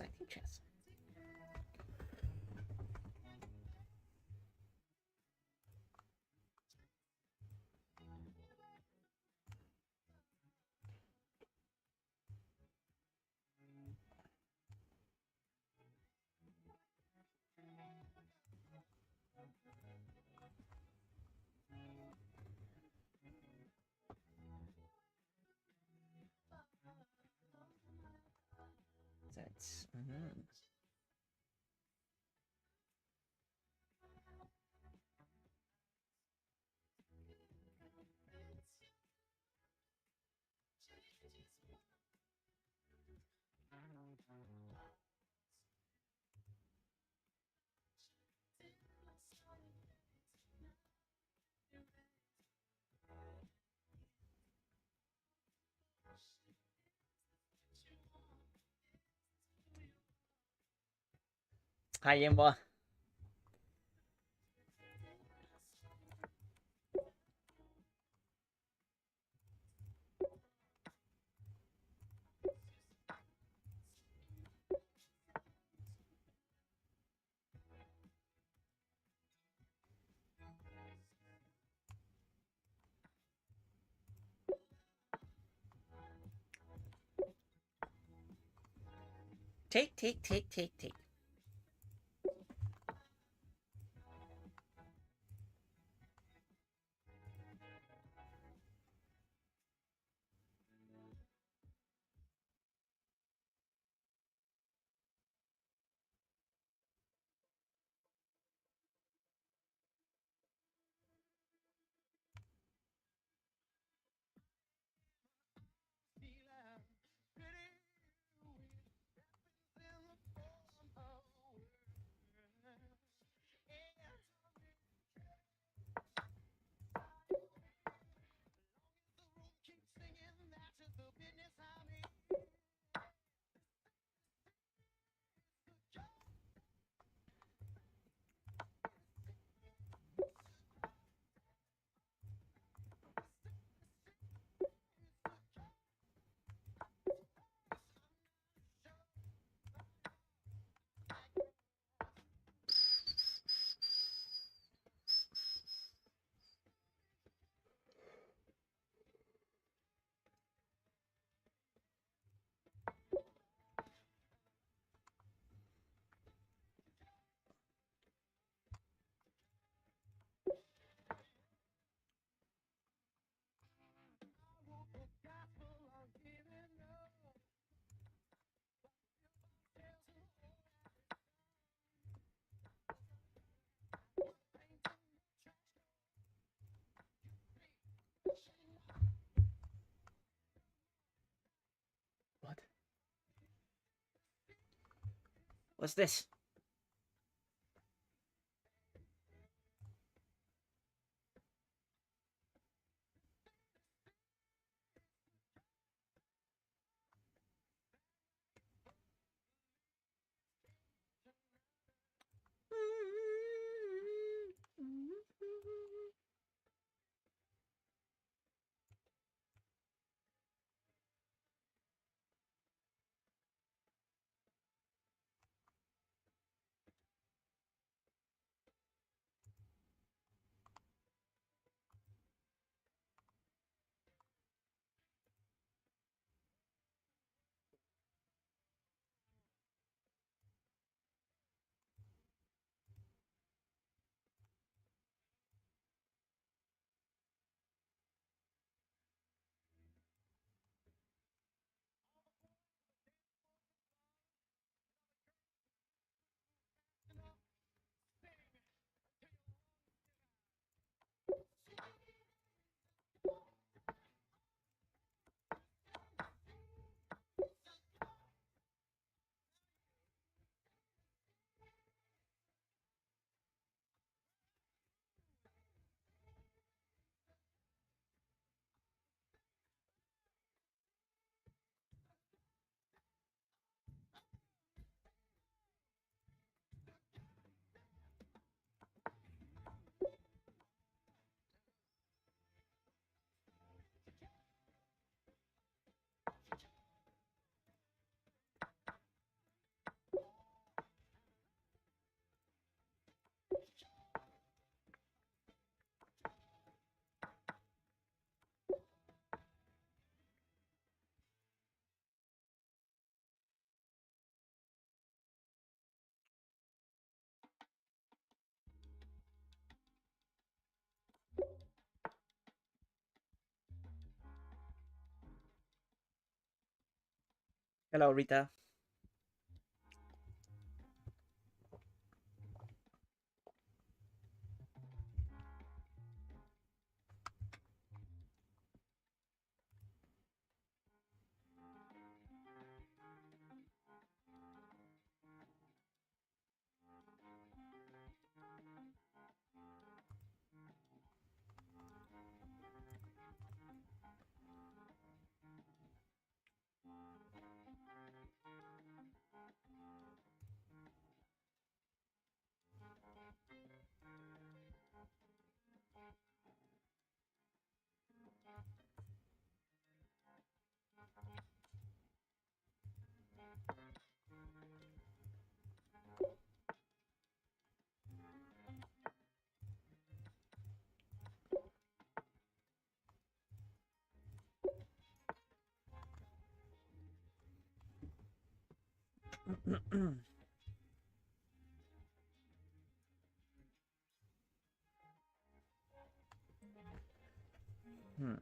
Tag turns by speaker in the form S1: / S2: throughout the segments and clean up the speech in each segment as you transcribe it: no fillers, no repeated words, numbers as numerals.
S1: I think chess. That's Hi, Yimba. Take. What? What's this? Hello, Rita. Hmm.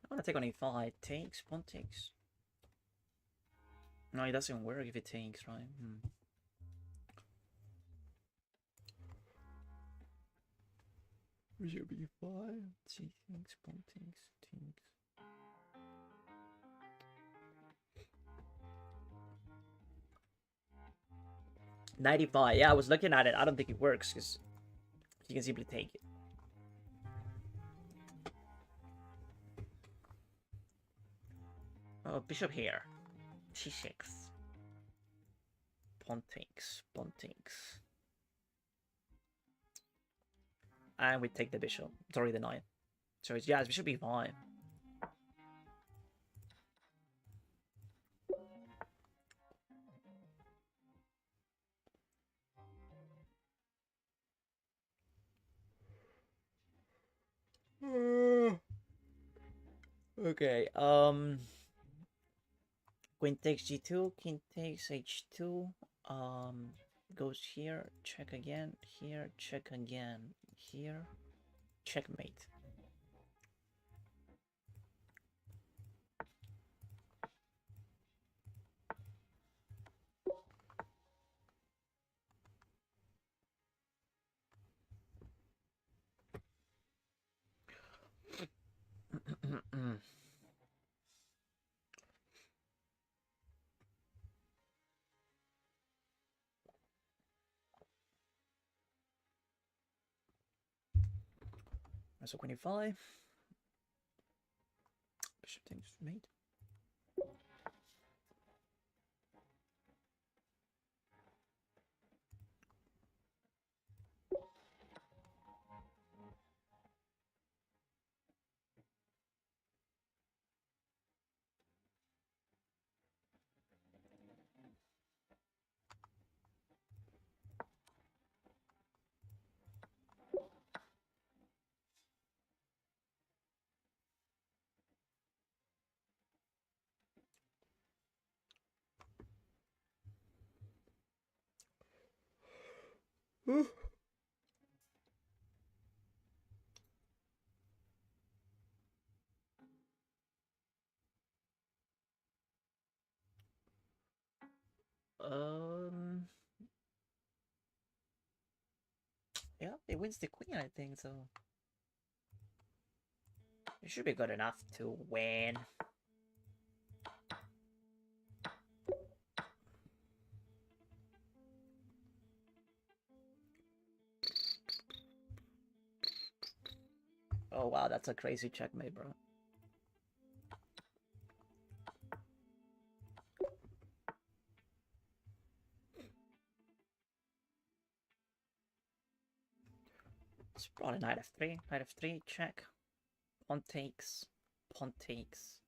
S1: I want to take on e5. Takes, pawn takes. No, it doesn't work if it takes, right? Bishop e5. Takes, pawn takes, takes. 95. Yeah, I was looking at it. I don't think it works because you can simply take it. Oh, bishop here. c6. Pawn takes, pawn takes. And we take the bishop. Sorry, the knight. So it's, yeah, it's bishop e5. Okay, queen takes g2, king takes h2, goes here, check again, here, check again, here, checkmate. So queen e5, bishop takes mate. Yeah, it wins the queen, I think, so it should be good enough to win. Oh wow, that's a crazy checkmate, bro. It's probably knight f3, check. Pawn takes, pawn takes.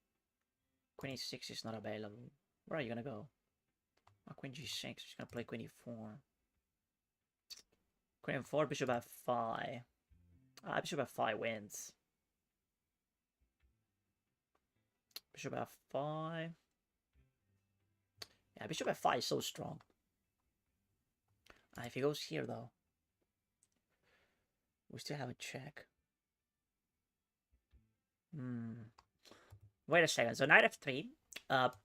S1: Queen e6 is not available. Where are you gonna go? Oh, queen g6, she's gonna play queen e4. Queen f4, bishop f5. Ah, bishop f5 wins. Bishop f5. Yeah, bishop f5 is so strong. If he goes here, though, we still have a check. Wait a second. So knight f3,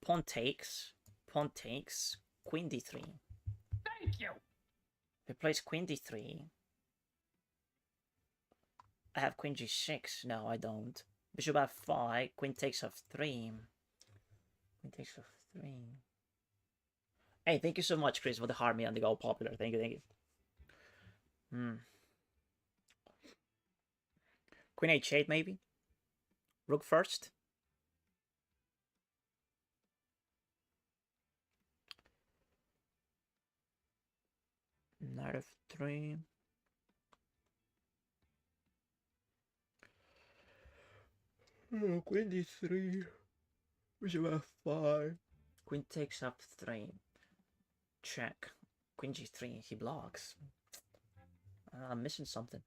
S1: pawn takes, queen d3.
S2: Thank you.
S1: If he plays queen d3, I have queen g6. No, I don't. Bishop f5, queen takes f3. Queen takes f3. Hey, thank you so much, Chris, for the harmony and the go popular. Thank you. Queen h8, maybe? Rook first? Knight f3. Queen d3. Bishop f5. Queen takes f3. Check. Queen g3. He blocks. I'm missing something.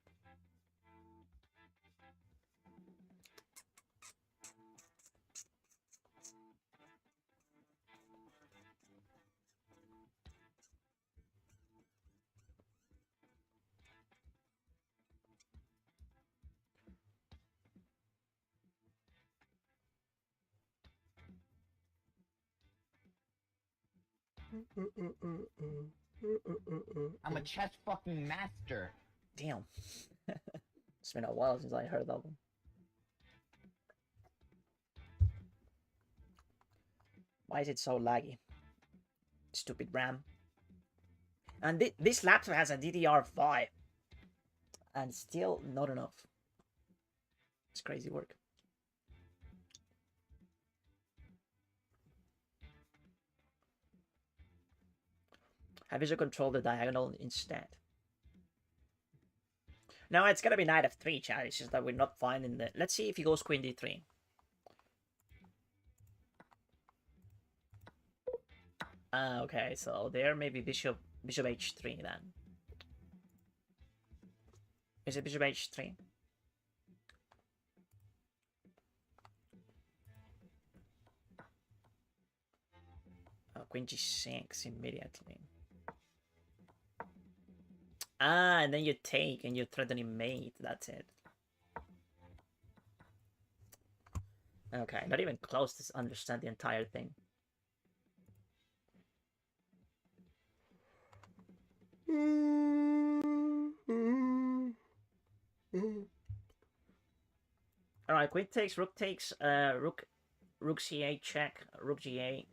S2: I'm a chess fucking master.
S1: Damn. It's been a while since I heard that one. Why is it so laggy? Stupid RAM. And this laptop has a DDR5. And still not enough. It's crazy work. Have you control the diagonal instead? No, it's gonna be knight f3, chat. It's just that we're not finding the... Let's see if he goes queen d3. Okay, so there maybe bishop h3 then. Is it bishop h3? Queen g6 immediately. And then you take and you're threatening mate. That's it. Okay, not even close to understand the entire thing. Alright, queen takes, rook takes, rook c8 check, rook g8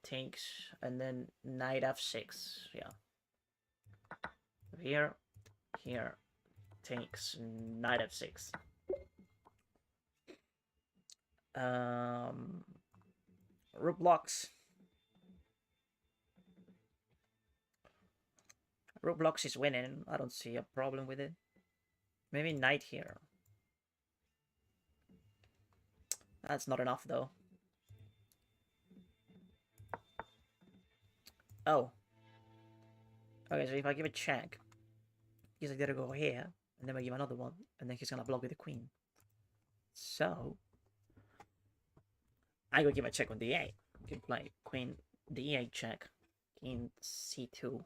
S1: takes, and then knight f6. Yeah. Here takes, knight f6. Rook blocks. Rook blocks is winning. I don't see a problem with it. Maybe knight here. That's not enough though. Oh. Okay, so if I give a check, he's like, gotta go here, and then I give another one, and then he's gonna block with the queen. So I go give a check on d8. You can play queen d8 check, king c2.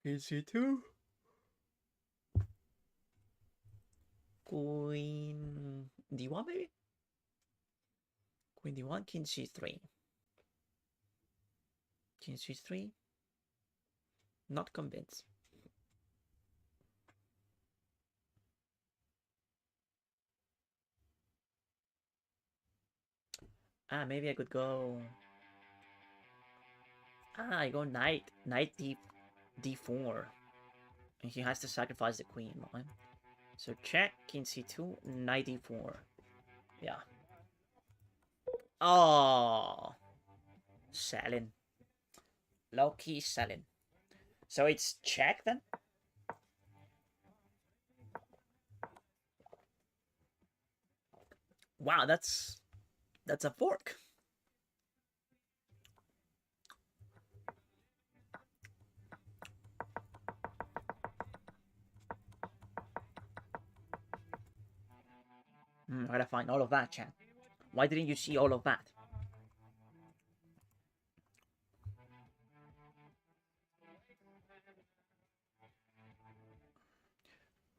S1: King c2. Queen d1 maybe? Queen d1, king c3. King c3. Not convinced. Maybe I could go... I go knight d4. And he has to sacrifice the queen, right? So check, king c2, knight d4. Yeah. Oh, selling. Low-key selling. So it's check then? Wow, that's a fork. I gotta find all of that, chat. Why didn't you see all of that?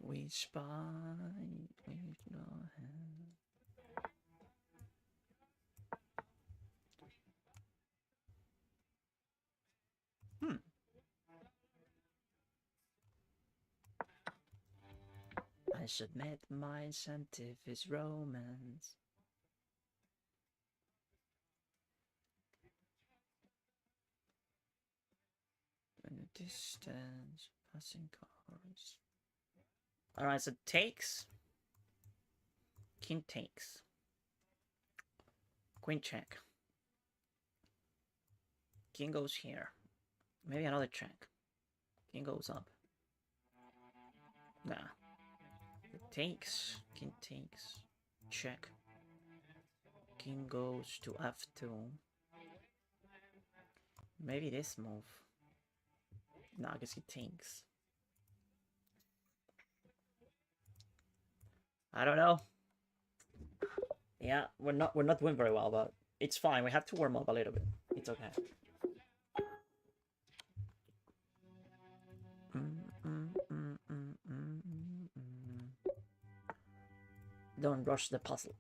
S1: We spy with no hand. I submit my incentive is romance. In the distance, passing cars. Alright, so takes. King takes. Queen check. King goes here. Maybe another check. King goes up. Nah. Takes. King takes. Check. King goes to f2. Maybe this move. No, I guess he takes. I don't know. Yeah, we're not doing very well, but it's fine. We have to warm up a little bit. It's okay. Don't rush the puzzle.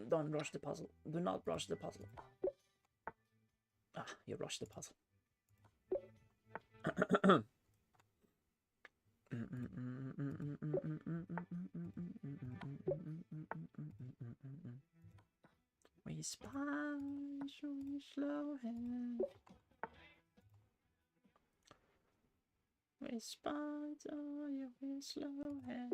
S1: Don't rush the puzzle. Do not rush the puzzle. Ah, you rushed the puzzle. We spy through slow hand. We spy through your slow hand.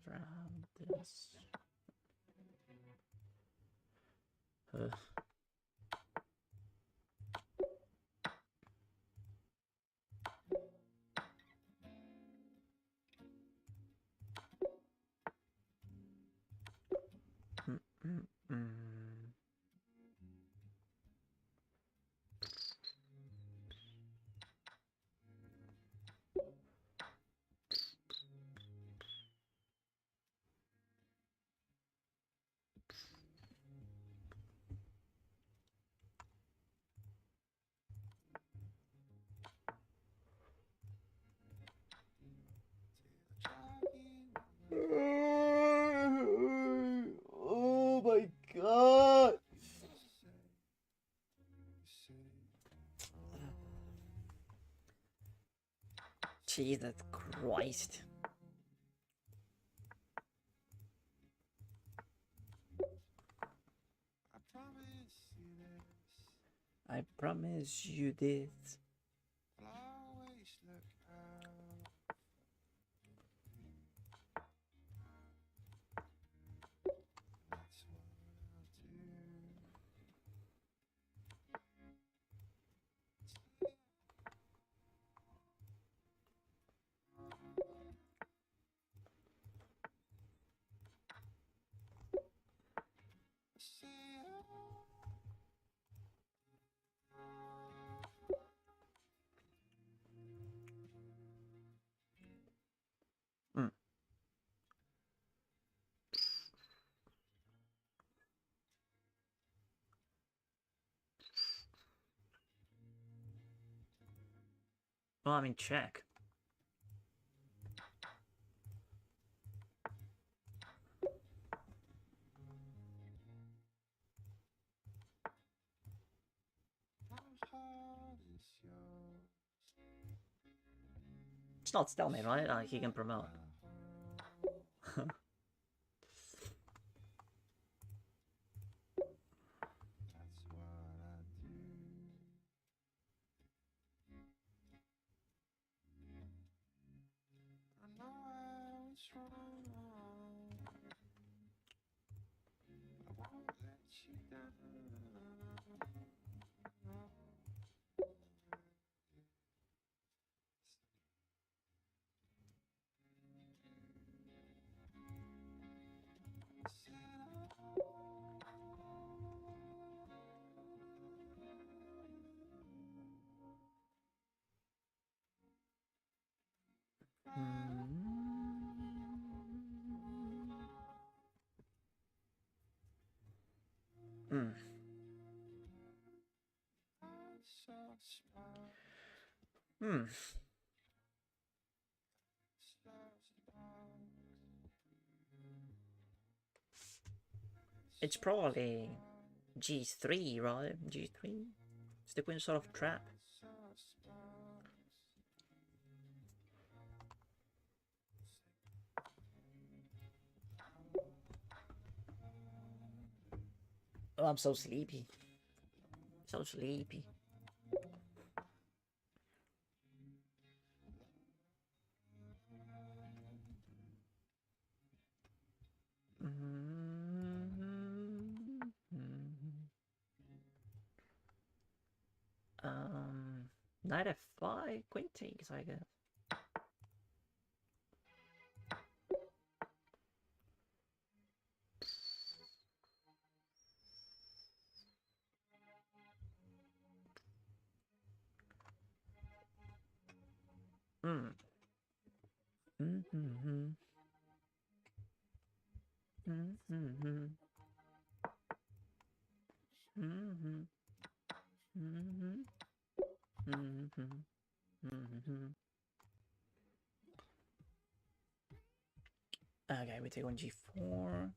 S1: Around this. Oh my god! Jesus Christ. I promise you this. Well, I mean, check. It's not stalemate, right? He can promote. Hmm. Hmm. It's probably G3, right? G3? It's the queen sort of trap. Oh, I'm so sleepy. So sleepy. Knight f5, queen takes, I guess. Hmm. Mm-hmm. Mm-hmm. Mm-hmm. Mm-hmm. Mm-hmm. Mm-hmm. Okay, we take on g4.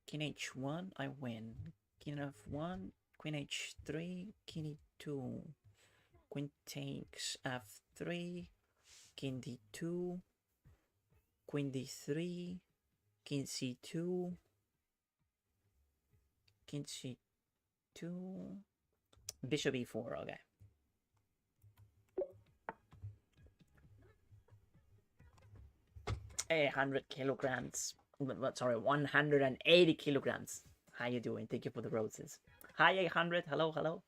S1: King h1, I win. King f1, queen h3, king e2. Queen takes f3, king d2, queen d3, king c2, king c2, bishop e4, okay. 800 kilograms. Sorry, 180 kilograms. How you doing? Thank you for the roses. Hi, 800. Hello, hello.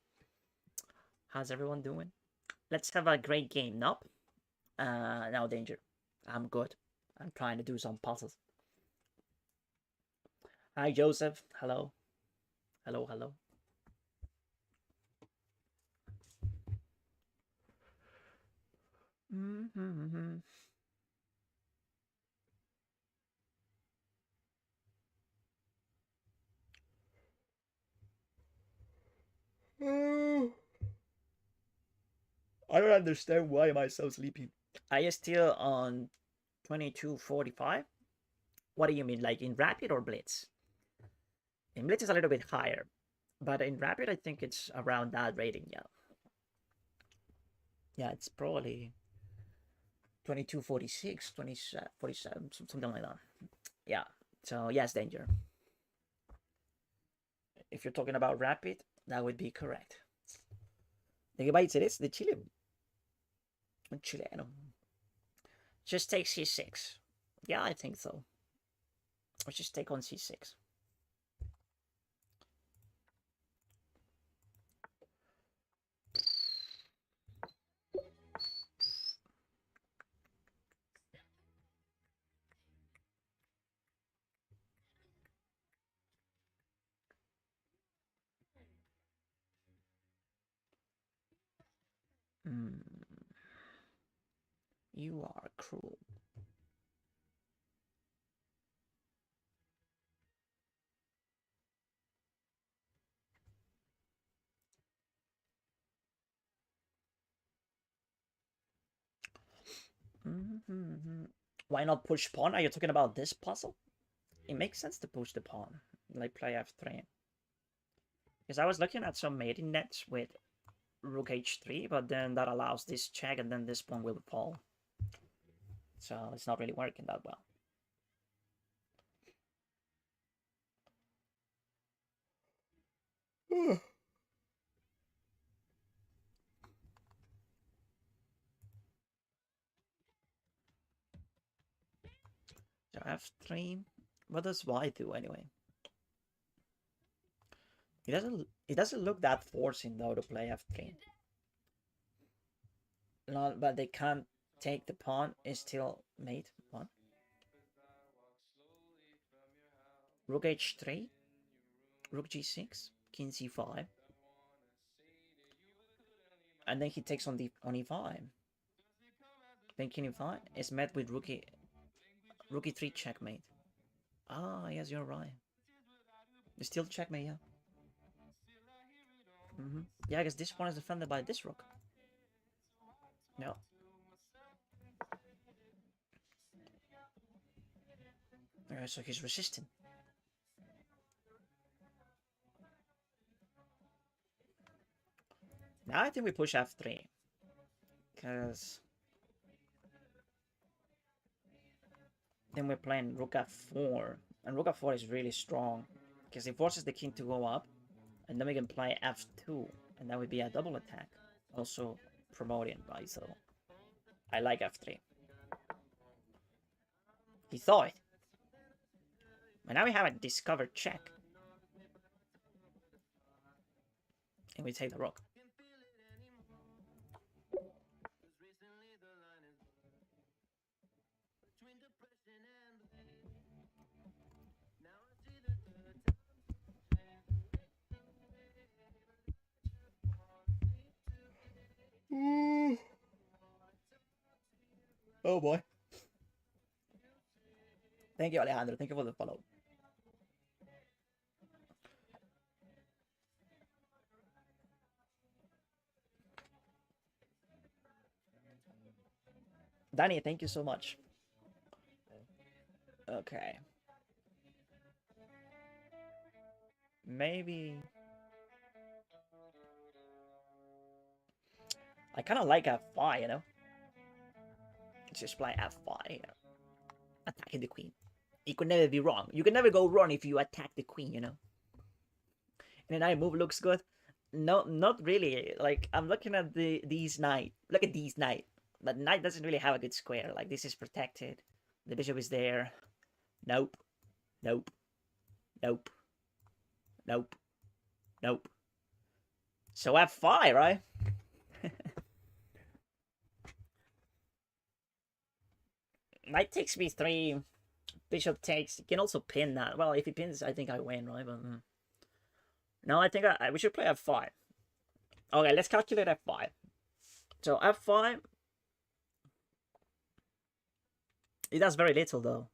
S1: How's everyone doing? Let's have a great game, nope. No danger. I'm good. I'm trying to do some puzzles. Hi, Joseph. Hello. Hello, hello. Mm-hmm. I don't understand why am I so sleepy. Are you still on 2245? What do you mean, like in rapid or blitz? In blitz is a little bit higher, but in rapid I think it's around that rating. Yeah, yeah, it's probably 2246, 47, something like that. Yeah. So yes, danger. If you're talking about rapid, that would be correct. ¿De qué país eres? De Chile. Un chileno. Just take c6. Yeah, I think so. Or just take on c6. Mm. You are cruel. Mm-hmm. Why not push pawn? Are you talking about this puzzle? It makes sense to push the pawn, like play f3. Because I was looking at some mating nets with rook h3, but then that allows this check and then this pawn will fall. So it's not really working that well. So f3. What does y do anyway? It doesn't look that forcing though to play f3. No, but they can't take the pawn. It's still mate. What? Rook h3. Rook g6. King c5. And then he takes on e5. Then king e5 is met with rook e3 checkmate. Ah, yes, you're right. It's still checkmate, yeah. Yeah, I guess this one is defended by this rook. No. Alright, so he's resisting. Now I think we push f3. Because then we're playing rook f4. And rook f4 is really strong. Because it forces the king to go up. And then we can play f2. And that would be a double attack. Also promoting, right? So I like f3. He thought it. But now we have a discovered check. And we take the rook. Oh boy. Thank you, Alejandro. Thank you for the follow. Danny, thank you so much. Okay. Maybe... I kind of like f5, you know? Just play f5. Attacking the queen. It could never be wrong. You can never go wrong if you attack the queen, you know? And the knight move looks good. No, not really. Like, I'm looking at these knight. Look at these knight. But knight doesn't really have a good square. Like, this is protected. The bishop is there. Nope. Nope. Nope. Nope. Nope. So f5, right? Knight takes b3. Bishop takes. You can also pin that. Well, if he pins, I think I win, right? But no, I think we should play f5. Okay, let's calculate f5. So f5. It does very little, though.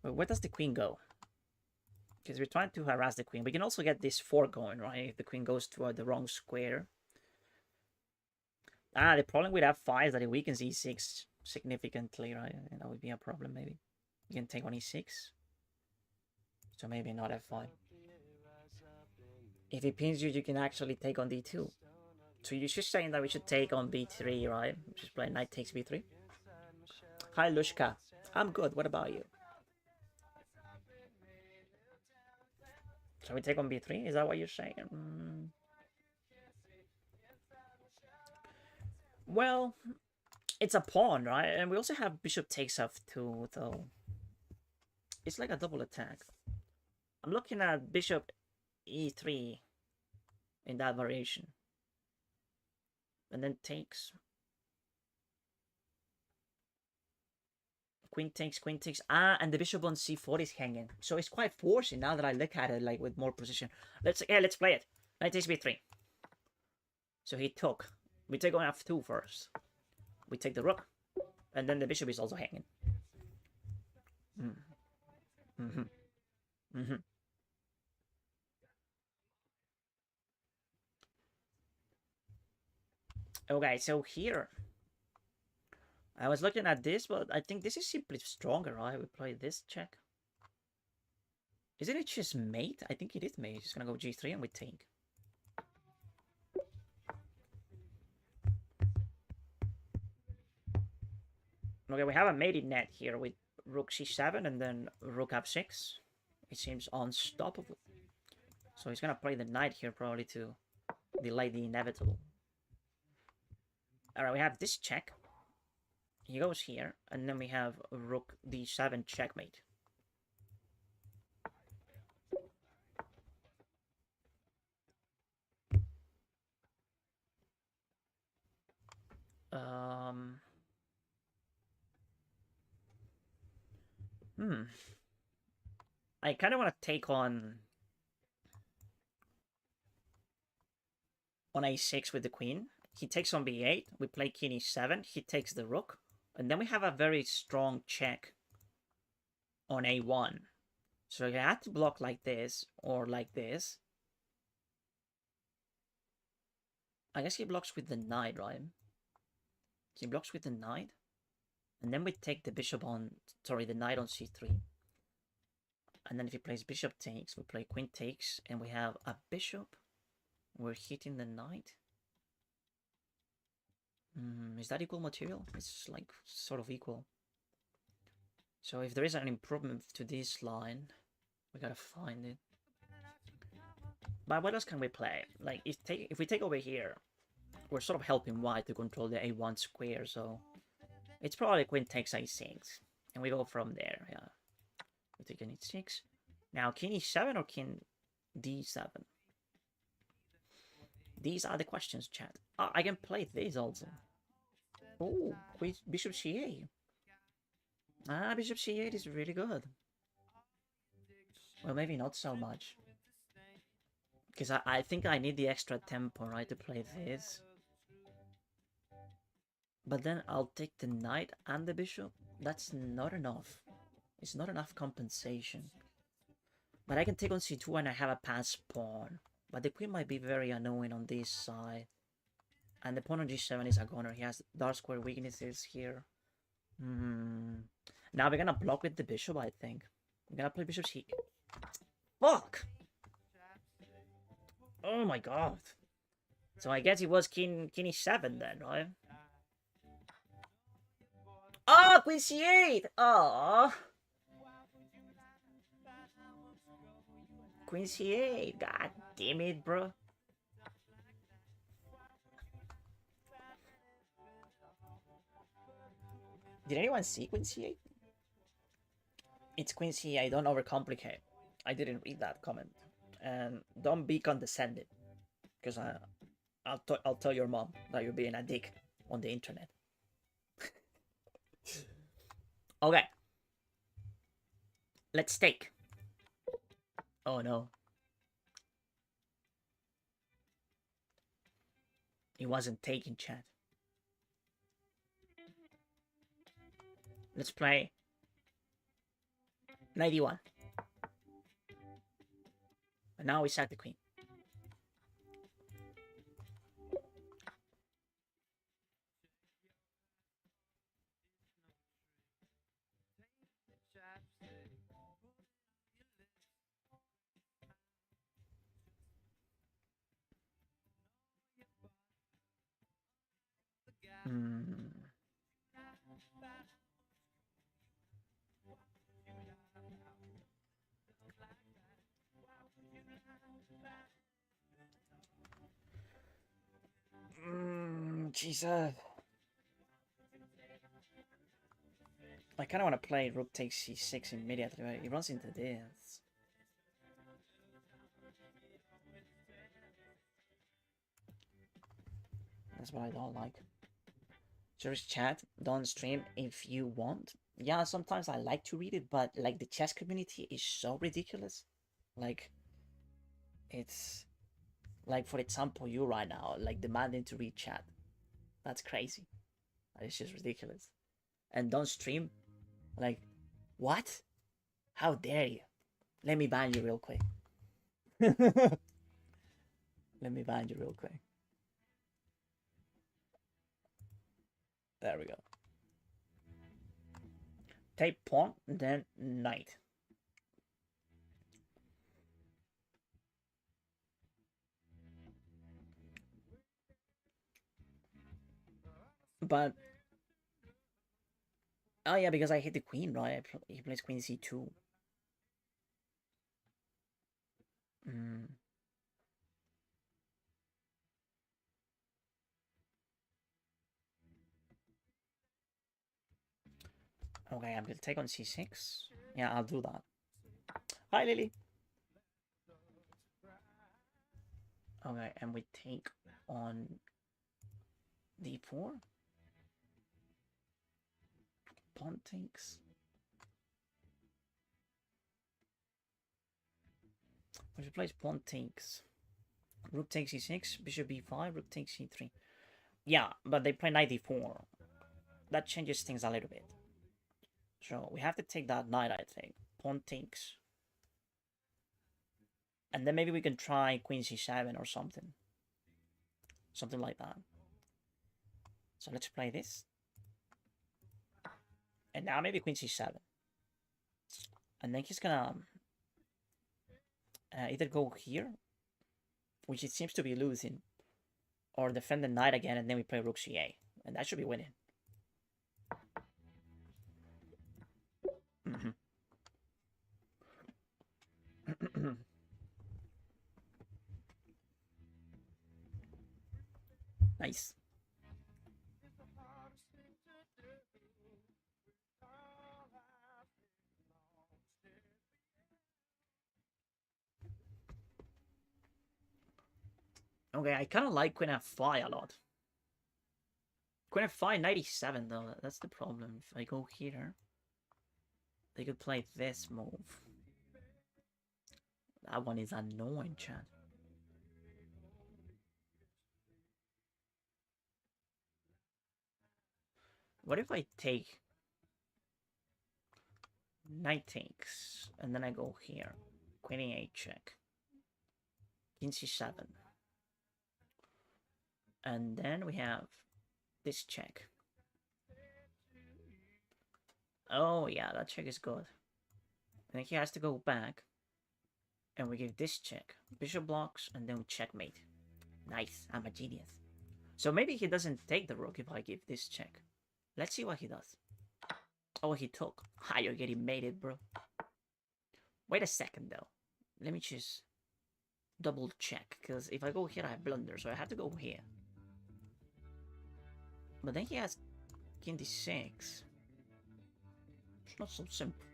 S1: But where does the queen go? Because we're trying to harass the queen. We can also get this 4 going, right? If the queen goes to the wrong square. The problem with f5 is that it weakens e6 significantly, right? And that would be a problem, maybe. You can take on e6. So maybe not f5. If it pins you, you can actually take on d2. So you're just saying that we should take on b3, right? Just play knight takes b3. Hi, Lushka. I'm good. What about you? Shall we take on b3? Is that what you're saying? Well, it's a pawn, right? And we also have bishop takes f2, though. It's like a double attack. I'm looking at bishop e3 in that variation. And then takes. Queen takes, queen takes. And the bishop on c4 is hanging. So it's quite forcing now that I look at it like with more precision. Let's play it. Knight takes b3. So he took. We take on f2 first. We take the rook. And then the bishop is also hanging. Okay, so here. I was looking at this, but I think this is simply stronger, right? We play this check. Isn't it just mate? I think it is mate. It's gonna go g3 and we take. Okay, we have a mated net here with rook c7 and then rook f6. It seems unstoppable. So he's gonna play the knight here probably to delay the inevitable. Alright, we have this check. He goes here, and then we have rook d7 checkmate. I kind of want to take on a6 with the queen. He takes on b8. We play king e7. He takes the rook. And then we have a very strong check on a1. So you have to block like this or like this. I guess he blocks with the knight, right? He blocks with the knight. And then we take the bishop on... Sorry, the knight on c3. And then if he plays bishop takes, we play queen takes. And we have a bishop. We're hitting the knight. Is that equal material? It's like sort of equal. So if there is an improvement to this line, we gotta find it. But what else can we play? Like if we take over here, we're sort of helping white to control the a1 square, so it's probably queen takes a6. And we go from there, yeah. We take an e6. Now king e7 or king d7? These are the questions, chat. Oh, I can play this also. Oh, bishop c8. Ah, bishop c8 is really good. Well, maybe not so much. Because I think I need the extra tempo, right, to play this. But then I'll take the knight and the bishop. That's not enough. It's not enough compensation. But I can take on c2 and I have a pass pawn. But the queen might be very annoying on this side. And the pawn on g7 is a goner. He has dark square weaknesses here. Now we're gonna block with the bishop, I think. We're gonna play bishop c... Fuck! Oh my god. So I guess it was king e7 then, right? Oh, queen c8! Oh. Queen c8. God damn it, bro. Did anyone see queen c8? It's queen c8. Don't overcomplicate. I didn't read that comment. And don't be condescending. Because I'll tell your mom that you're being a dick on the internet. Okay. Let's take. Oh no. He wasn't taking, chat. Let's play 91. And now we sack the queen. Jesus. I kind of want to play rook takes c6 immediately, but he runs into this. That's what I don't like. Serious chat, don't stream if you want. Yeah, sometimes I like to read it, but like the chess community is so ridiculous. Like, it's like, for example, you right now, like demanding to read chat. That's crazy. It's just ridiculous. And don't stream. Like, what? How dare you? Let me ban you real quick. Let me ban you real quick. There we go. Take pawn, then knight. But... Oh yeah, because I hit the queen, right? He plays queen c2. Okay, I'm gonna take on c6. Yeah, I'll do that. Hi, Lily. Okay, and we take on d4. Pawn takes. When she plays pawn takes, rook takes e6, bishop b5, rook takes c3. Yeah, but they play knight d4. That changes things a little bit. So we have to take that knight, I think. Pawn takes. And then maybe we can try queen c7 or something. Something like that. So let's play this. And now maybe queen c7. And then he's gonna either go here, which it seems to be losing, or defend the knight again, and then we play rook ca. And that should be winning. Nice. Okay, I kind of like queen f5 a lot. Queen f5, 97 though, that's the problem. If I go here, they could play this move. That one is annoying, chat. What if I take knight takes, and then I go here, queen e8 check, king c7, and then we have this check. Oh yeah, that check is good. And then he has to go back, and we give this check, bishop blocks, and then we checkmate. Nice, I'm a genius. So maybe he doesn't take the rook if I give this check. Let's see what he does. Oh, he took. Ha, you're getting mated, bro. Wait a second, though. Let me just double check, because if I go here, I blunder, so I have to go here. But then he has king d6. It's not so simple.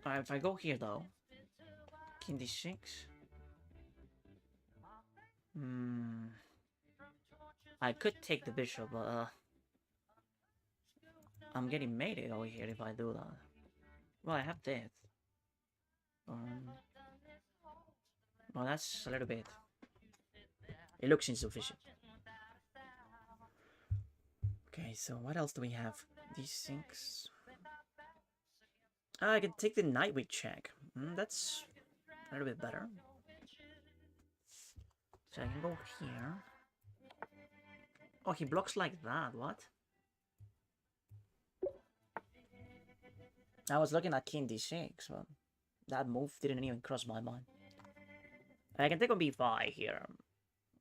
S1: Alright, if I go here, though, king d6. I could take the bishop, but I'm getting mated over here if I do that. Well, I have this. Well, that's a little bit. It looks insufficient. Okay, so what else do we have? These things. I can take the knight with check. That's a little bit better. So I can go here. Oh, he blocks like that. What? I was looking at king d6, but that move didn't even cross my mind. I can take on b5 here.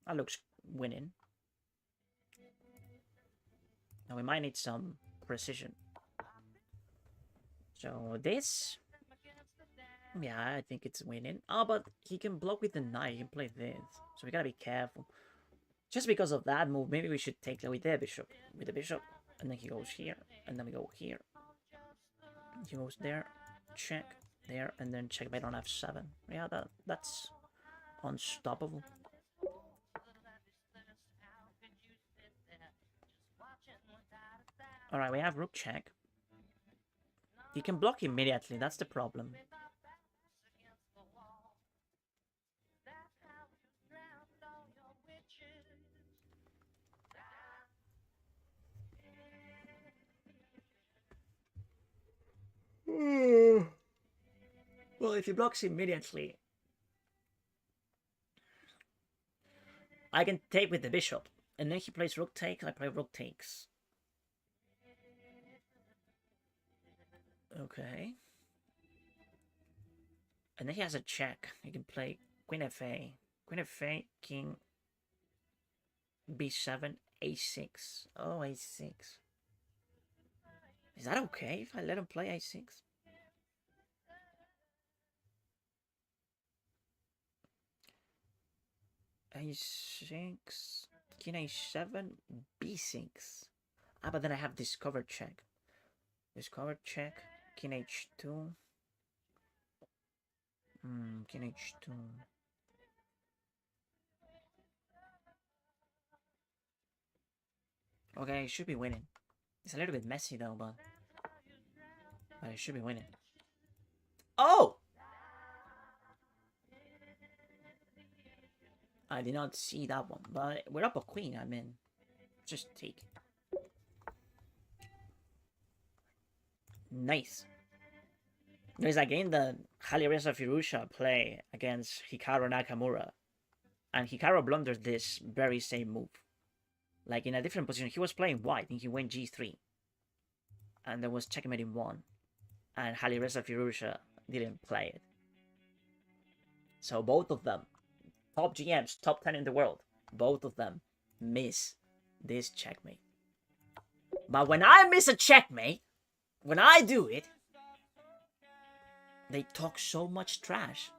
S1: That looks winning. Now we might need some precision. So this... yeah, I think it's winning. Oh, but he can block with the knight. He can play this. So we gotta be careful. Just because of that move, maybe we should take with the bishop. With the bishop. And then he goes here. And then we go here. He goes there. Check. There. And then checkmate on f7. Yeah, that's unstoppable. Alright, we have rook check. He can block immediately. That's the problem. Well, if he blocks immediately, I can take with the bishop. And then he plays rook takes, I play rook takes. Okay. And then he has a check. He can play queen fa. Queen fa, king b7, a6. Oh, a6. Is that okay if I let him play a6? a6, king a7, b6. Ah, but then I have discovered check. Discovered check, king h2. King h2. Okay, it should be winning. It's a little bit messy though, but it should be winning. Oh! I did not see that one, but we're up a queen, I mean, just take it. Nice. There's a game that Halireza Firusha play against Hikaru Nakamura, and Hikaru blundered this very same move. Like in a different position, he was playing white and he went g3, and there was checkmate in 1, and Halireza Firusha didn't play it. So both of them, top GMs, top 10 in the world, both of them miss this checkmate. But when I miss a checkmate, when I do it, they talk so much trash.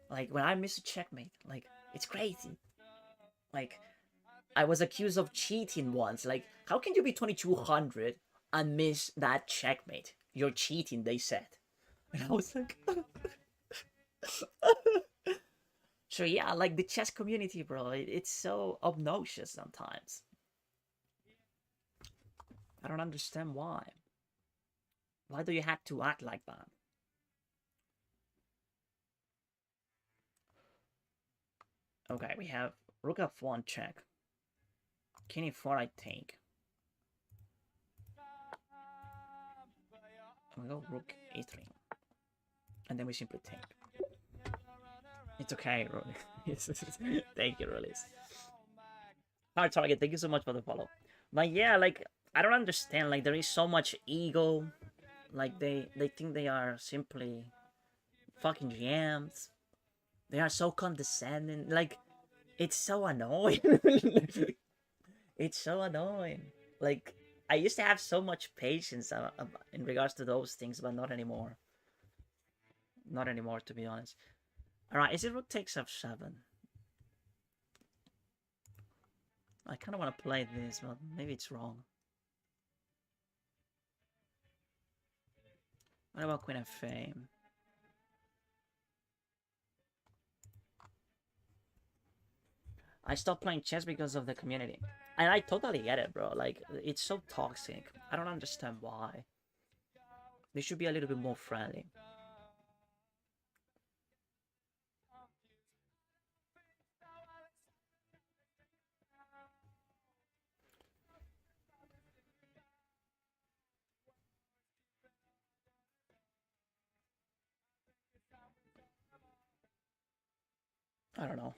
S1: Like, when I miss a checkmate, like, it's crazy. Like, I was accused of cheating once. Like, how can you be 2200 and miss that checkmate? You're cheating, they said. And I was like... So yeah, like, the chess community, bro, it's so obnoxious sometimes. I don't understand why. Why do you have to act like that? Okay, we have rook f1 check. King e4 I take. And we go rook a3. And then we simply take. It's okay, Rolly. Thank you, Rolly. Hard target, thank you so much for the follow. But yeah, like, I don't understand. Like, there is so much ego. Like, they think they are simply fucking GMs. They are so condescending. Like, it's so annoying. It's so annoying. Like, I used to have so much patience in regards to those things, but not anymore. Not anymore, to be honest. Alright, is it rook takes f7? I kind of want to play this, but maybe it's wrong. What about queen f8? I stopped playing chess because of the community. And I totally get it, bro. Like, it's so toxic. I don't understand why. They should be a little bit more friendly. I don't know.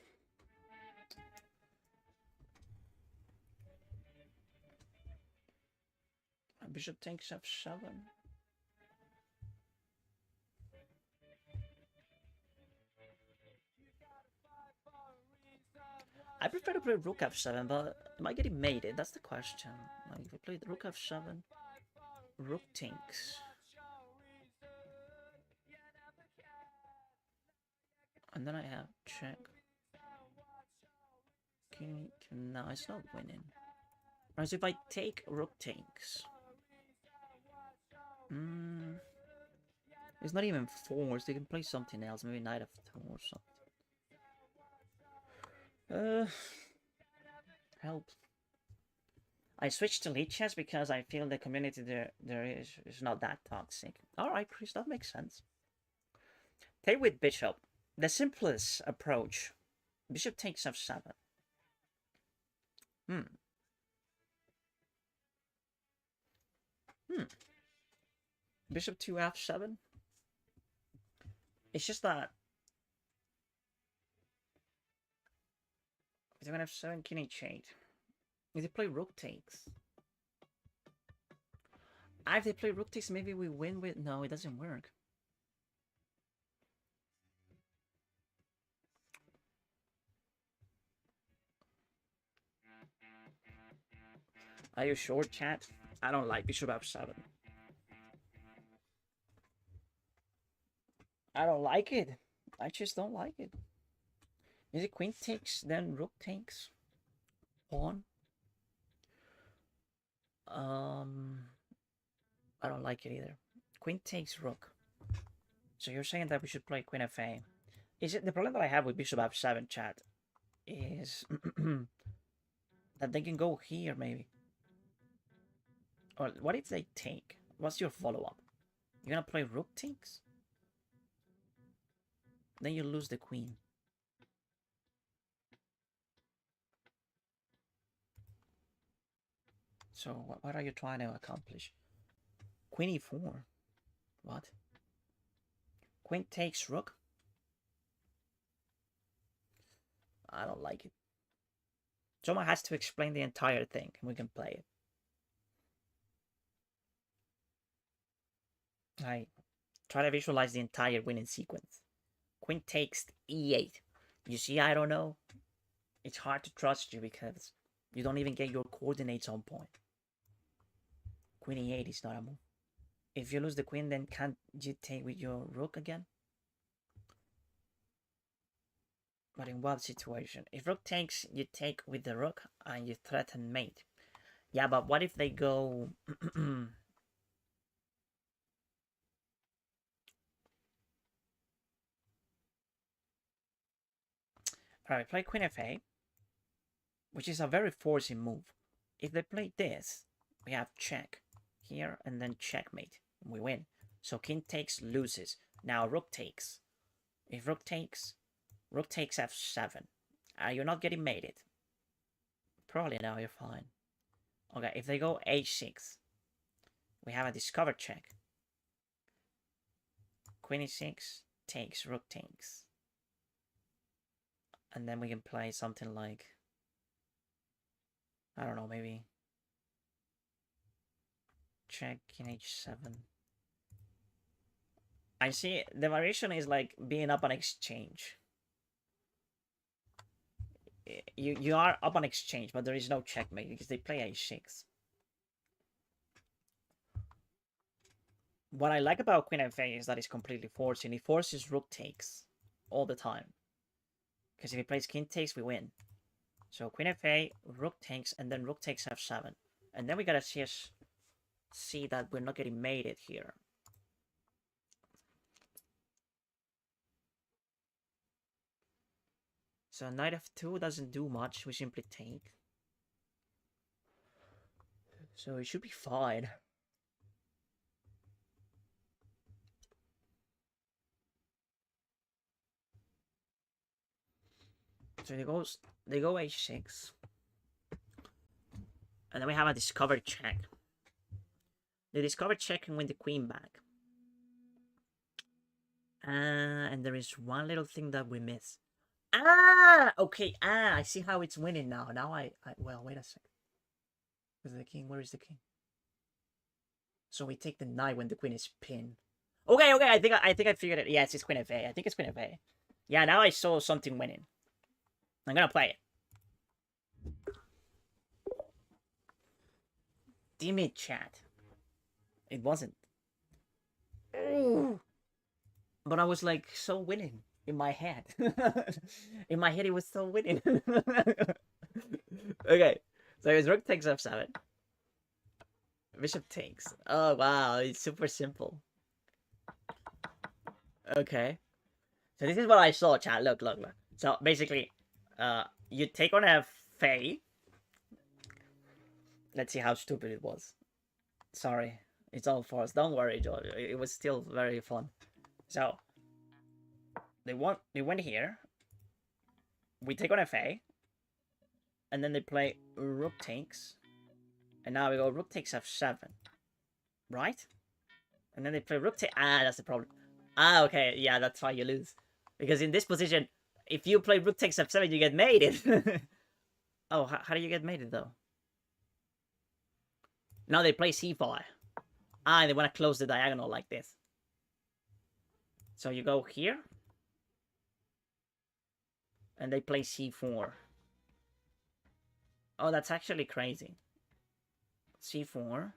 S1: Bishop takes f7. I prefer to play rook f7, but am I getting mated? That's the question. Like, if I play rook f7, rook takes. And then I have check. King, no, it's not winning. Whereas if I take rook takes. It's not even forced. They can play something else. Maybe knight f2 or something. Help. I switched to lead chess because I feel the community there is not that toxic. Alright, Chris, that makes sense. Take with bishop. The simplest approach. Bishop takes f7. Bishop to f7. It's just that if they're gonna have 7 king h8. If they play rook takes. If they play rook takes, maybe we win with... No, it doesn't work. Are you sure, chat? I don't like bishop f7. I don't like it. I just don't like it. Is it queen takes, then rook takes? Pawn? I don't like it either. Queen takes rook. So you're saying that we should play queen f8. Is it the problem that I have with bishop f7, chat is that they can go here maybe. Or what if they take? What's your follow-up? You're gonna play rook takes? Then you lose the queen. So what are you trying to accomplish? Queen e4. What? Queen takes rook? I don't like it. Someone has to explain the entire thing, and we can play it. I try to visualize the entire winning sequence. Queen takes e8. You see, I don't know. It's hard to trust you because you don't even get your coordinates on point. Queen e8 is not a move. If you lose the queen, then can't you take with your rook again? But in what situation? If rook takes, you take with the rook and you threaten mate. Yeah, but what if they go... Alright, play queen f8, which is a very forcing move. If they play this, we have check here and then checkmate. And we win. So king takes, loses. Now rook takes. If rook takes f7. You're not getting mated. Probably now you're fine. Okay, if they go h6, we have a discover check. Queen e6 takes, rook takes. And then we can play something like, I don't know, maybe check in h7. I see the variation is like being up on exchange. You are up on exchange, but there is no checkmate because they play h6. What I like about queen f8 is that it's completely forcing. It forces rook takes all the time. Because if he plays king takes, we win. So queen f8, rook takes, and then rook takes f7. And then we gotta see that we're not getting mated here. So knight f2 doesn't do much, we simply take. So it should be fine. So they go h6. And then we have a discovered check. The discovered check can win the queen back. And there is one little thing that we miss. Okay. I see how it's winning now. Now well, wait a second. Where's the king? Where is the king? So we take the knight when the queen is pinned. Okay. I think I figured it. Yes, it's queen f8. I think it's queen f8. Yeah, now I saw something winning. I'm gonna play it. Damn it, chat. It wasn't. Ooh. But I was like so winning in my head. In my head, it was so winning. Okay, so his rook takes f7. Bishop takes. Oh wow, it's super simple. Okay, so this is what I saw, chat. Look. So basically, you take on f8. Let's see how stupid it was. Sorry, it's all forced. Don't worry, George. It was still very fun. So they went here. We take on f8, and then they play rook takes, and now we go rook takes f7, right? And then they play rook take. That's the problem. Okay, yeah, that's why you lose, because in this position, if you play rook takes f7, you get mated. Oh, how do you get mated though? Now they play c5. They want to close the diagonal like this. So you go here. And they play c4. Oh, that's actually crazy. c4.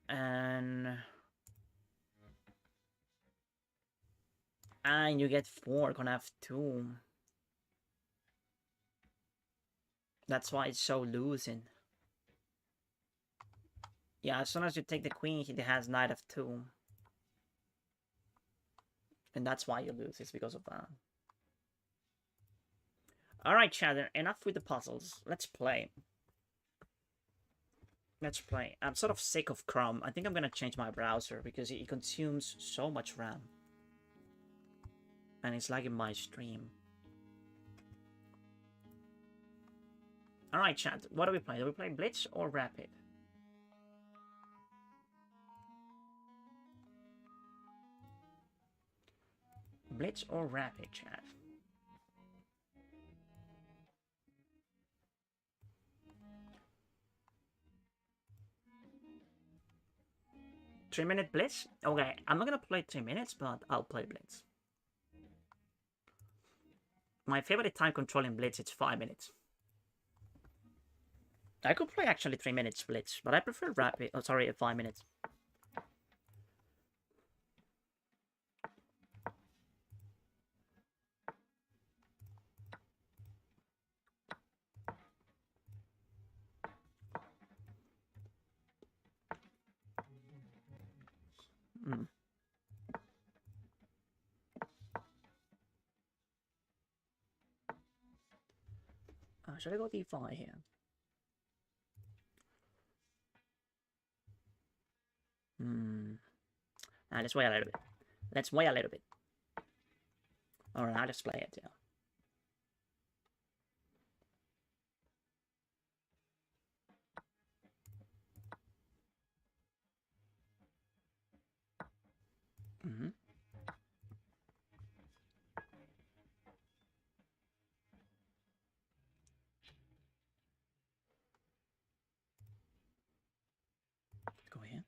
S1: And you get fork on f2. That's why it's so losing. Yeah, as soon as you take the queen, he has knight f2. And that's why you lose, it's because of that. Alright, chat, enough with the puzzles. Let's play. Let's play. I'm sort of sick of Chrome. I think I'm gonna change my browser because it consumes so much RAM. And it's lagging my stream. Alright, chat, what do we play? Do we play Blitz or Rapid? Blitz or rapid, chat? Three-minute blitz? Okay, I'm not gonna play 3 minutes, but I'll play blitz. My favorite time controlling blitz is 5 minutes. I could play actually 3 minutes blitz, but I prefer rapid. Oh, sorry, 5 minutes. Should I go d5 here? Let's wait a little bit. Let's wait a little bit. Alright, I'll just play it, yeah. Go here.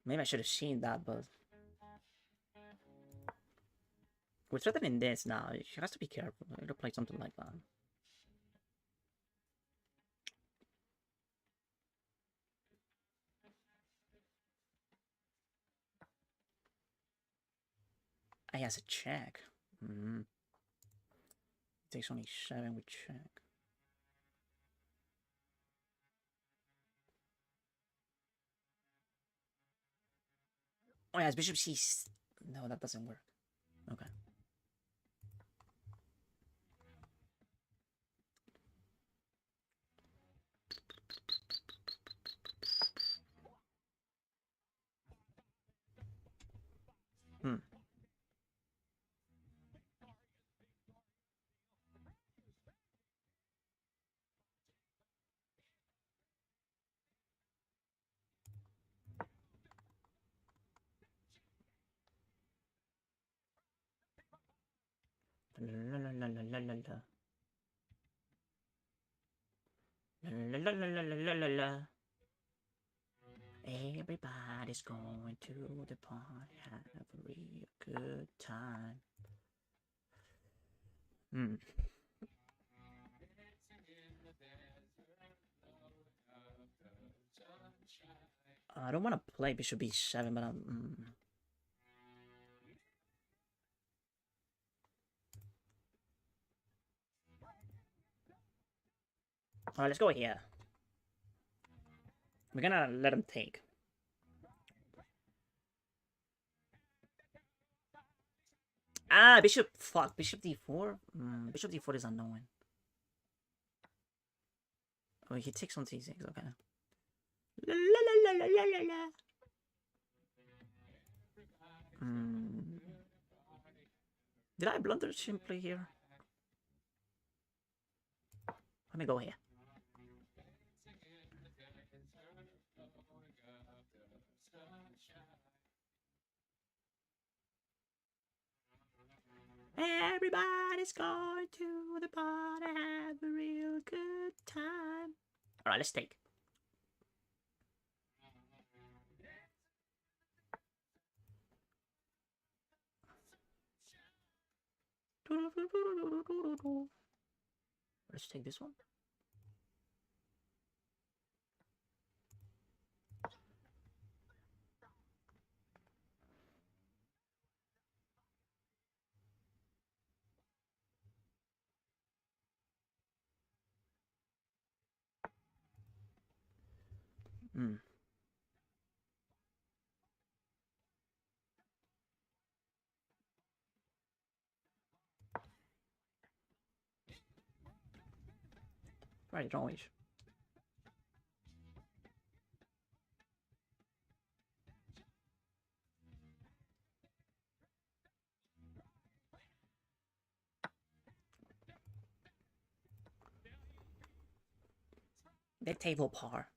S1: Maybe I should have seen that, but... We're threatening this now. She has to be careful. I gotta play something like that. He has a check. It takes only 7 with check. Oh, yeah, bishop c. No, that doesn't work. Okay. La la la la la la la. La la la la la la la la. Everybody's going to the party, have a real good time. I don't want to play bishop b7, but I'm... Alright, let's go here. We're gonna let him take. Ah, bishop... Fuck, bishop d4? Bishop d4 is annoying. Oh, he takes on c6, okay. La la la la la la la. Did I blunder simply here? Let me go here. Everybody's going to the party, have a real good time. Alright, let's take. Let's take this one. Right, always. Mid-table par.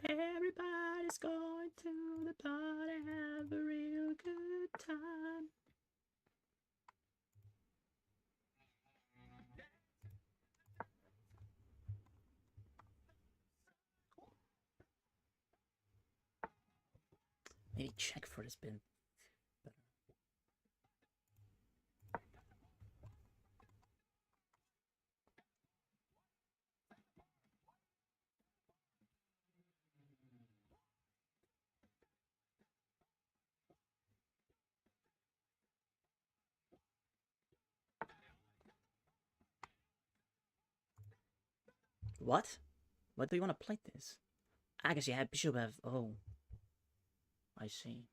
S1: Everybody's going to the party, have a real good time. Maybe check for this bin. What? What do you want to play this? I guess you have bishop have. Oh, I see.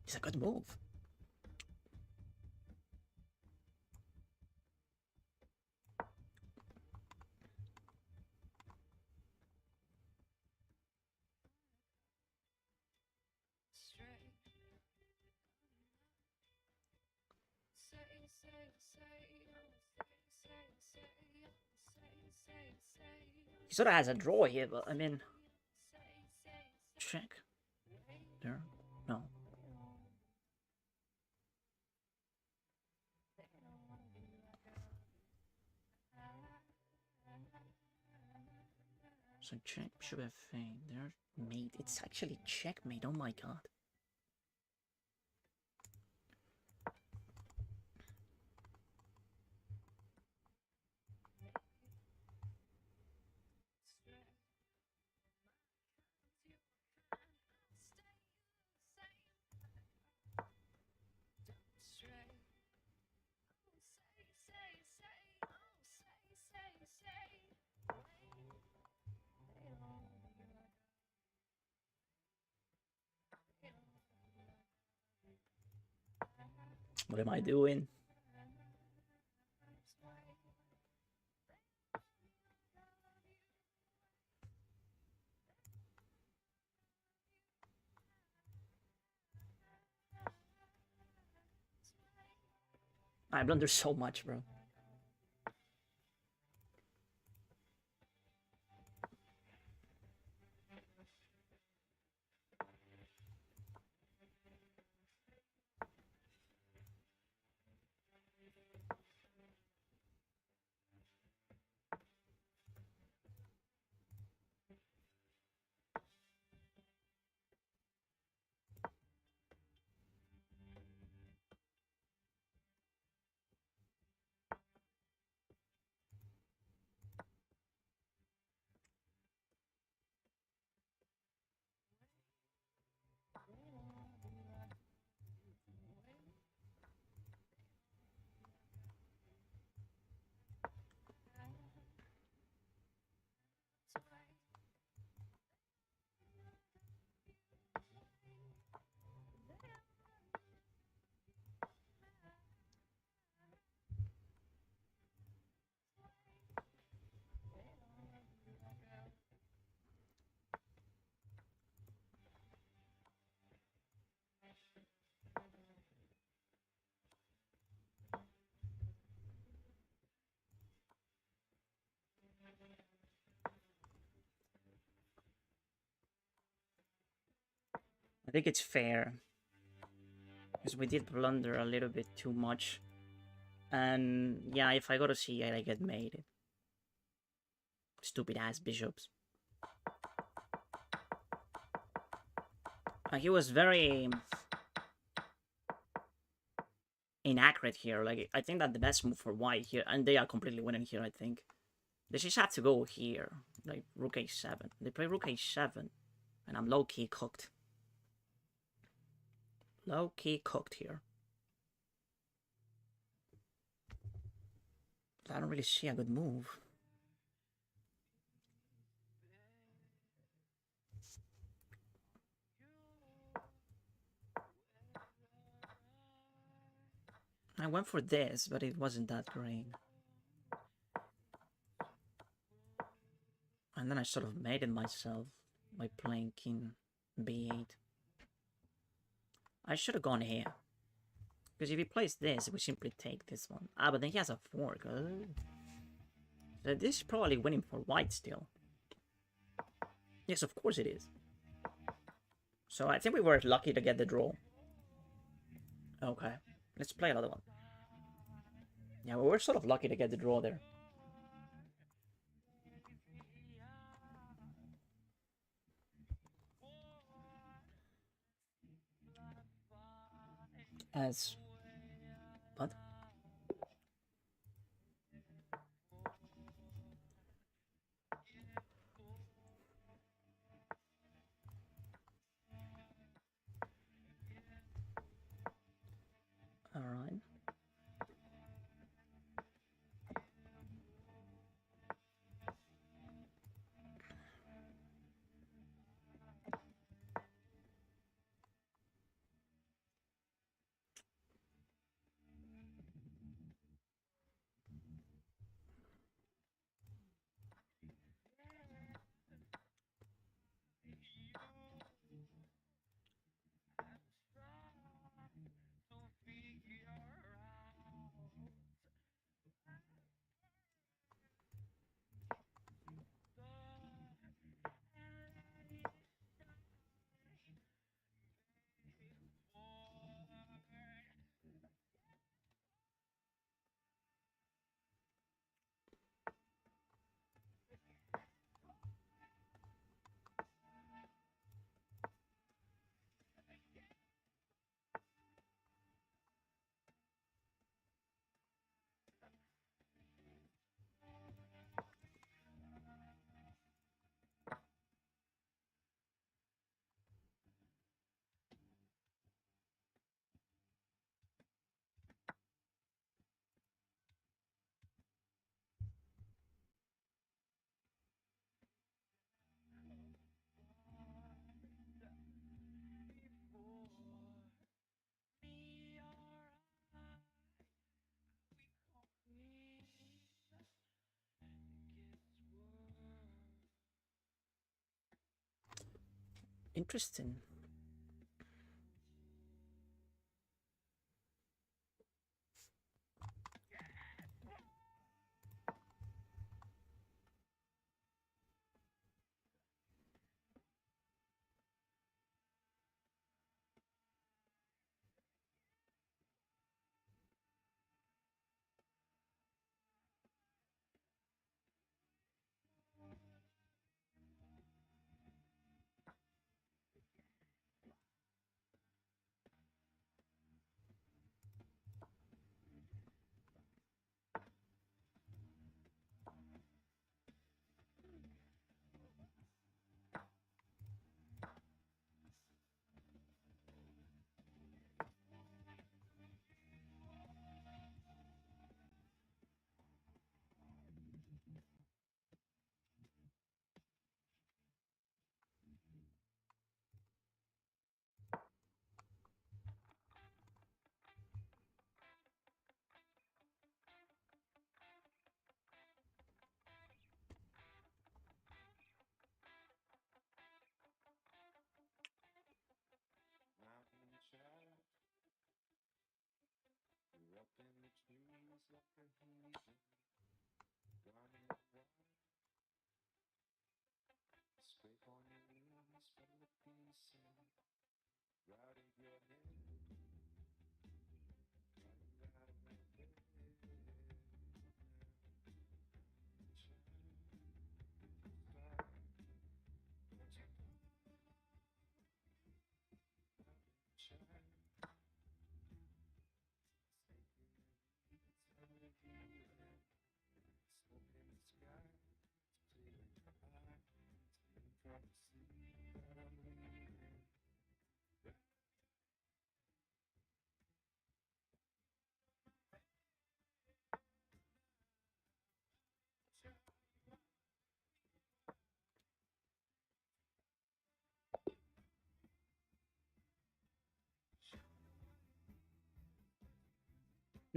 S1: It's a good move. He sort of has a draw here, but I mean, check. There, no. So check, bishop f8. There, mate. It's actually checkmate. Oh my god. What am I doing? I blunder so much, bro. I think it's fair. Because we did blunder a little bit too much. And yeah, if I go to c8, I get mated. Stupid ass bishops. He was very inaccurate here. Like, I think that the best move for white here, and they are completely winning here, I think. They just have to go here, like rook a7. They play rook a7, and I'm low-key cooked. Low-key cooked here. I don't really see a good move. I went for this, but it wasn't that great. And then I sort of made it myself by playing king b8. I should have gone here. Because if he plays this, we simply take this one. Ah, but then he has a fork. So this is probably winning for white still. Yes, of course it is. So I think we were lucky to get the draw. Okay, let's play another one. Yeah, we were sort of lucky to get the draw there. As... What? Alright. Interesting.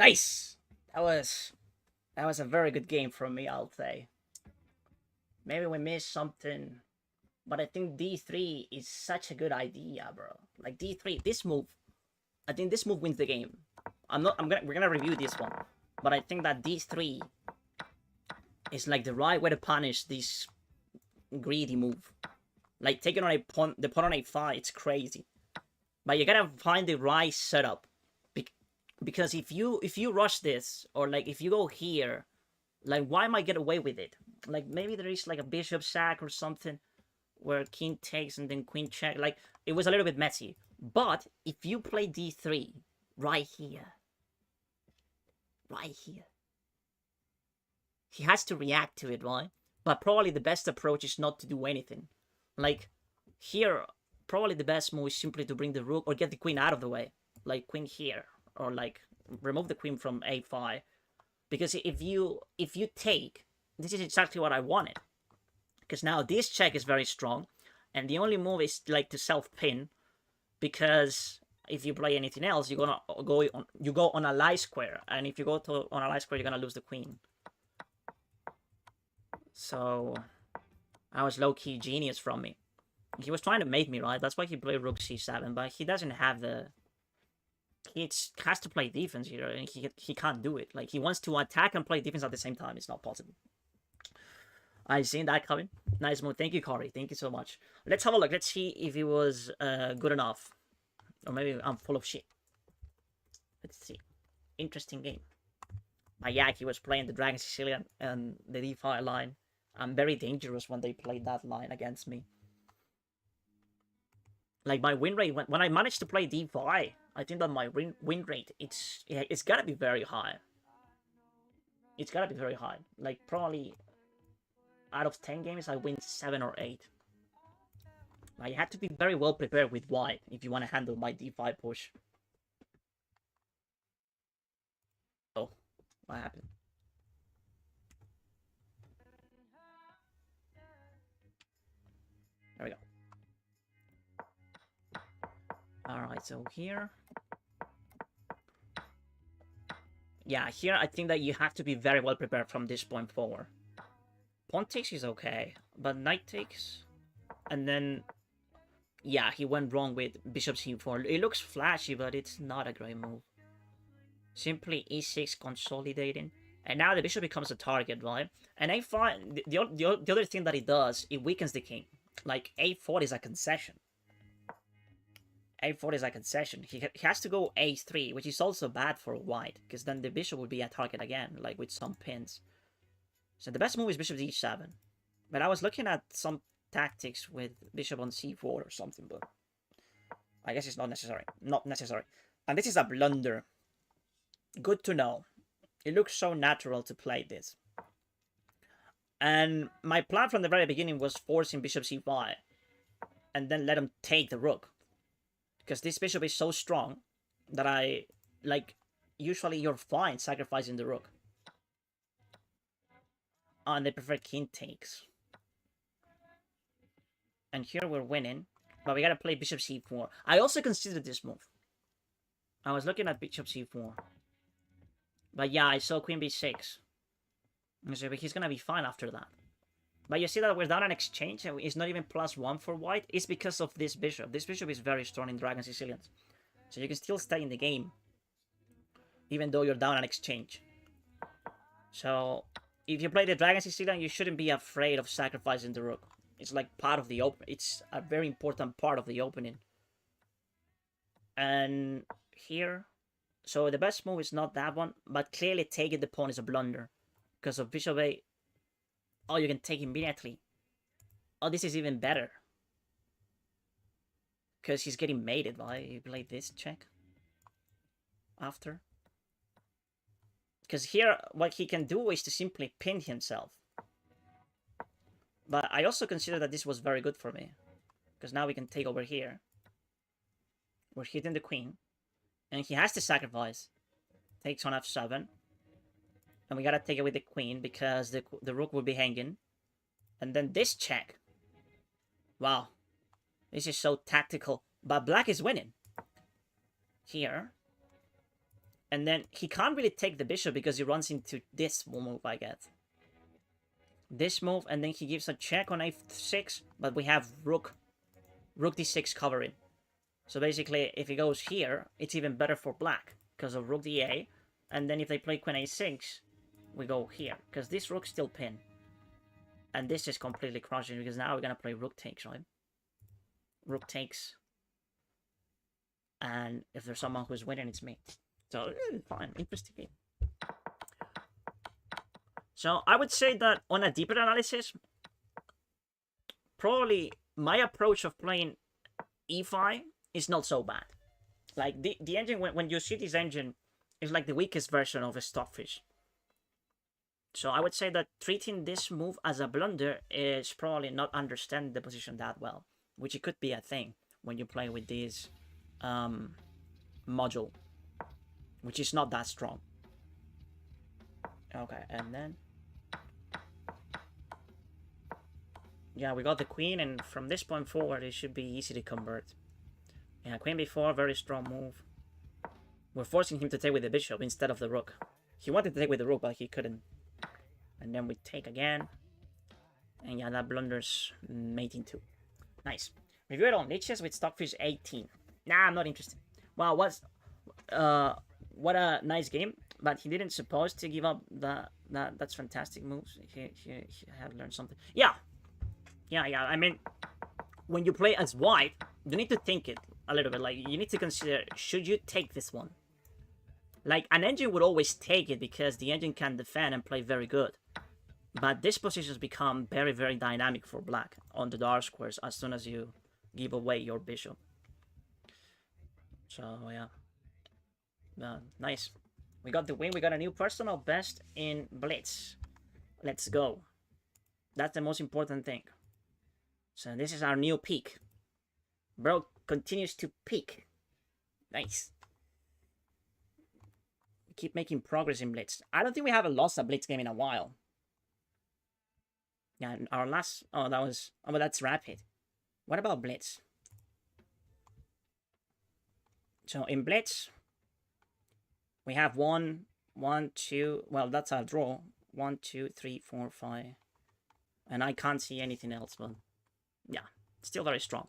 S1: Nice! That was a very good game from me, I'll say. Maybe we missed something, but I think D3 is such a good idea, bro. Like D3, this move, I think this move wins the game. We're gonna review this one, but I think that D3 is like the right way to punish this greedy move. Like taking on the pawn on A5, it's crazy, but you gotta find the right setup. Because if you rush this, or like if you go here, like why might get away with it? Like maybe there is like a bishop sack or something where king takes and then queen check. Like it was a little bit messy. But if you play D3 right here, he has to react to it, right? But probably the best approach is not to do anything. Like here, probably the best move is simply to bring the rook or get the queen out of the way, like queen here. Or like remove the queen from A5, because if you take, this is exactly what I wanted. Because now this check is very strong, and the only move is like to self-pin, because if you play anything else, you're gonna go on a lie square, and if you go on a lie square, you're gonna lose the queen. So I was low-key genius from me. He was trying to mate me, right? That's why he played rook c7, but he doesn't have the. He has to play defense here, and he can't do it. Like, he wants to attack and play defense at the same time. It's not possible. I seen that coming. Nice move. Thank you, Corey. Thank you so much. Let's have a look. Let's see if it was good enough. Or maybe I'm full of shit. Let's see. Interesting game. Ayaki was playing the Dragon Sicilian and the D5 line. I'm very dangerous when they played that line against me. Like, my win rate, when I managed to play D5, I think that my win rate, it's gotta be very high. It's gotta be very high. Like, probably out of 10 games, I win 7 or 8. Like, you have to be very well prepared with white if you want to handle my D5 push. Oh, what happened? There we go. Alright, so here. Yeah, here I think that you have to be very well prepared from this point forward. Pawn takes is okay, but knight takes. And then, yeah, he went wrong with bishop c4. It looks flashy, but it's not a great move. Simply e6 consolidating. And now the bishop becomes a target, right? And a5, the other thing that it does, it weakens the king. Like, a4 is a concession. A4 is a concession. He has to go a3, which is also bad for white, because then the bishop would be a target again, like with some pins. So the best move is bishop d7. But I was looking at some tactics with bishop on c4 or something, but I guess it's not necessary. Not necessary. And this is a blunder. Good to know. It looks so natural to play this. And my plan from the very beginning was forcing bishop c5 and then let him take the rook. Because this bishop is so strong that usually you're fine sacrificing the rook. And they prefer king takes. And here we're winning, but we gotta play bishop c4. I also considered this move. I was looking at bishop c4. But yeah, I saw queen b6. So he's gonna be fine after that. But you see that we're down an exchange, and it's not even +1 for white. It's because of this bishop. This bishop is very strong in Dragon Sicilians. So you can still stay in the game, even though you're down an exchange. So if you play the Dragon Sicilian, you shouldn't be afraid of sacrificing the rook. It's like part of the open. It's a very important part of the opening. And here, so the best move is not that one, but clearly taking the pawn is a blunder because of bishop a. Oh, you can take immediately. Oh, this is even better. Because he's getting mated, right? You play this check. After. Because here, what he can do is to simply pin himself. But I also consider that this was very good for me. Because now we can take over here. We're hitting the queen. And he has to sacrifice. Takes on f7. And we gotta take it with the queen because the rook will be hanging. And then this check. Wow. This is so tactical. But black is winning. Here. And then he can't really take the bishop because he runs into this move, I guess. This move, and then he gives a check on a6, but we have rook d6 covering. So basically, if he goes here, it's even better for black because of rook da. And then if they play queen a6, we go here because this rook's still pinned. And this is completely crushing because now we're gonna play rook takes, right? Rook takes. And if there's someone who's winning, it's me. So, fine. Interesting game. So, I would say that on a deeper analysis, probably my approach of playing e5 is not so bad. Like, the engine, when you see this engine, is like the weakest version of a stockfish. So, I would say that treating this move as a blunder is probably not understanding the position that well. Which it could be a thing when you play with this module. Which is not that strong. Okay, and then... yeah, we got the queen, and from this point forward, it should be easy to convert. Yeah, queen b4, very strong move. We're forcing him to take with the bishop instead of the rook. He wanted to take with the rook, but he couldn't. And then we take again. And yeah, that blunders mating 2. Nice. Review it on Liches with Stockfish 18. Nah, I'm not interested. Wow, what a nice game. But he didn't suppose to give up that's fantastic moves. He had learned something. Yeah. I mean, when you play as white, you need to think it a little bit. Like, you need to consider, should you take this one? Like, an engine would always take it because the engine can defend and play very good. But these positions become very, very dynamic for black on the dark squares as soon as you give away your bishop. So, yeah. Nice. We got the win. We got a new personal best in Blitz. Let's go. That's the most important thing. So this is our new peak. Bro continues to peak. Nice. We keep making progress in Blitz. I don't think we haven't lost a Blitz game in a while. Yeah, our last... oh, that was... oh, but that's Rapid. What about Blitz? So in Blitz, we have 1, 2... well, that's our draw. 1, 2, 3, 4, 5. And I can't see anything else, but... yeah, still very strong.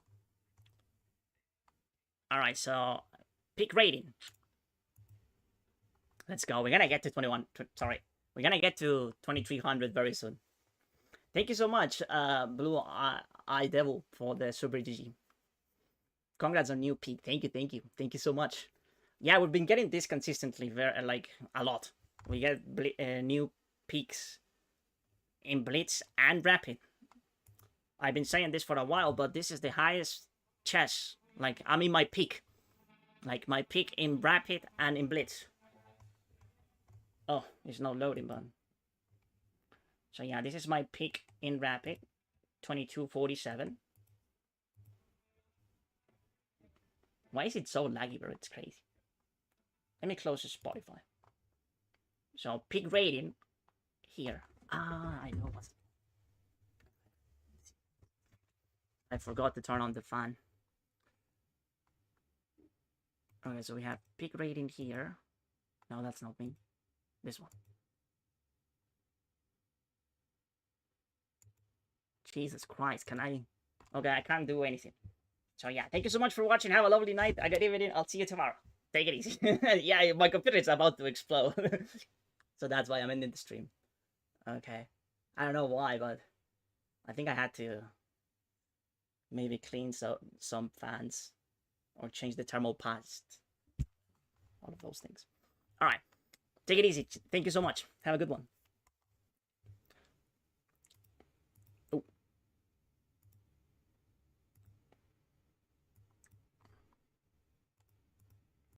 S1: Alright, so... peak rating. Let's go. We're gonna get to 21... sorry. We're gonna get to 2300 very soon. Thank you so much, Blue Eye Devil, for the Super GG. Congrats on new peak. Thank you so much. Yeah, we've been getting this consistently, like, a lot. We get new peaks in Blitz and Rapid. I've been saying this for a while, but this is the highest chess. Like, I'm in my peak. Like, my peak in Rapid and in Blitz. Oh, it's not loading button. So yeah, this is my peak in Rapid, 2247. Why is it so laggy, bro? It's crazy. Let me close the Spotify. So peak rating here. I know what's... I forgot to turn on the fan. Okay, so we have peak rating here. No, that's not me. This one. Jesus Christ, can I... okay, I can't do anything. So yeah, thank you so much for watching. Have a lovely night. I got evening. I'll see you tomorrow. Take it easy. Yeah, my computer is about to explode. So that's why I'm ending the stream. Okay. I don't know why, but I think I had to maybe clean some fans or change the thermal paste. All of those things. All right. Take it easy. Thank you so much. Have a good one.